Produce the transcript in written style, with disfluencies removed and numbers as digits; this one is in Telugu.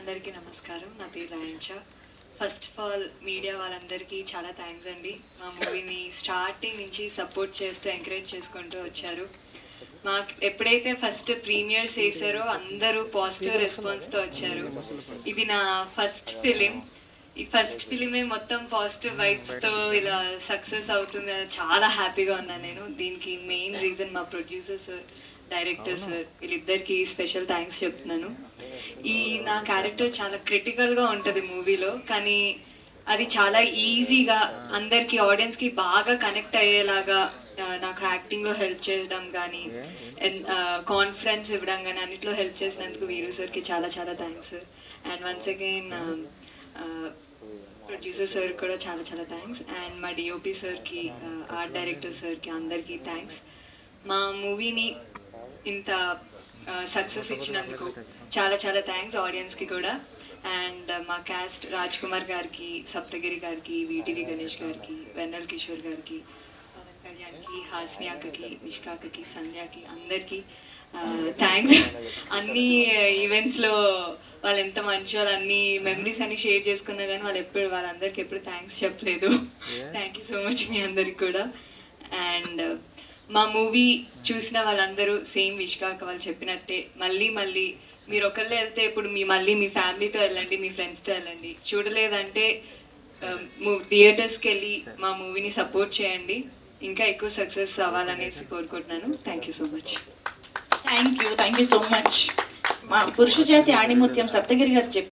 అందరికీ నమస్కారం. నా పేరు రాయంచ. ఫస్ట్ ఆఫ్ ఆల్ మీడియా వాళ్ళందరికీ చాలా థ్యాంక్స్ అండి. మా మూవీని స్టార్టింగ్ నుంచి సపోర్ట్ చేస్తూ ఎంకరేజ్ చేసుకుంటూ వచ్చారు. మాకు ఎప్పుడైతే ఫస్ట్ ప్రీమియర్స్ వేసారో అందరూ పాజిటివ్ రెస్పాన్స్తో వచ్చారు. ఇది నా ఫస్ట్ ఫిలిం. ఈ ఫస్ట్ ఫిలిమే మొత్తం పాజిటివ్ వైబ్స్తో ఇలా సక్సెస్ అవుతుంది, చాలా హ్యాపీగా ఉన్నాను నేను. దీనికి మెయిన్ రీజన్ మా ప్రొడ్యూసర్ సార్, డైరెక్టర్ సార్, వీళ్ళిద్దరికి స్పెషల్ థ్యాంక్స్ చెప్తున్నాను. నా క్యారెక్టర్ చాలా క్రిటికల్గా ఉంటుంది మూవీలో, కానీ అది చాలా ఈజీగా అందరికీ ఆడియన్స్కి బాగా కనెక్ట్ అయ్యేలాగా నాకు యాక్టింగ్లో హెల్ప్ చేయడం కానీ, కాన్ఫిడెన్స్ ఇవ్వడం కానీ అన్నిట్లో హెల్ప్ చేసినందుకు వీరు సార్కి చాలా చాలా thanks. And once again producer sir కూడా చాలా చాలా థ్యాంక్స్. అండ్ మా డిఓపి సార్కి, ఆర్ట్ డైరెక్టర్ సార్కి, అందరికీ థ్యాంక్స్. మా మూవీని ఇంత సక్సెస్ ఇచ్చినందుకు చాలా చాలా థ్యాంక్స్ ఆడియన్స్కి కూడా. అండ్ మా క్యాస్ట్ రాజ్ కుమార్ గారికి, సప్తగిరి గారికి, వీటీవీ గణేష్ గారికి, వెన్నెల కిషోర్ గారికి, పవన్ కళ్యాణ్కి, హాస్ని అక్కకి, విష్కాకి, సంధ్యాకి, అందరికీ థ్యాంక్స్. అన్ని ఈవెంట్స్లో వాళ్ళు ఎంత మంచి వాళ్ళు, అన్ని మెమరీస్ అన్ని షేర్ చేసుకున్నా కానీ వాళ్ళందరికీ ఎప్పుడు థ్యాంక్స్ చెప్పలేదు. థ్యాంక్ యూ సో మచ్ మీ అందరికి కూడా. అండ్ మా మూవీ చూసిన వాళ్ళందరూ సేమ్ విష్కాక వాళ్ళు చెప్పినట్టే మళ్ళీ మీరు ఒకళ్ళే వెళ్తే ఇప్పుడు మళ్ళీ మీ ఫ్యామిలీతో వెళ్ళండి, మీ ఫ్రెండ్స్తో వెళ్ళండి. చూడలేదంటే థియేటర్స్కి వెళ్ళి మా మూవీని సపోర్ట్ చేయండి. ఇంకా ఎక్కువ సక్సెస్ అవ్వాలనేసి కోరుకుంటున్నాను. Thank you so much. Thank you so much. మా పురుష జాతి ఆణిముత్యం సప్తగిరి గారు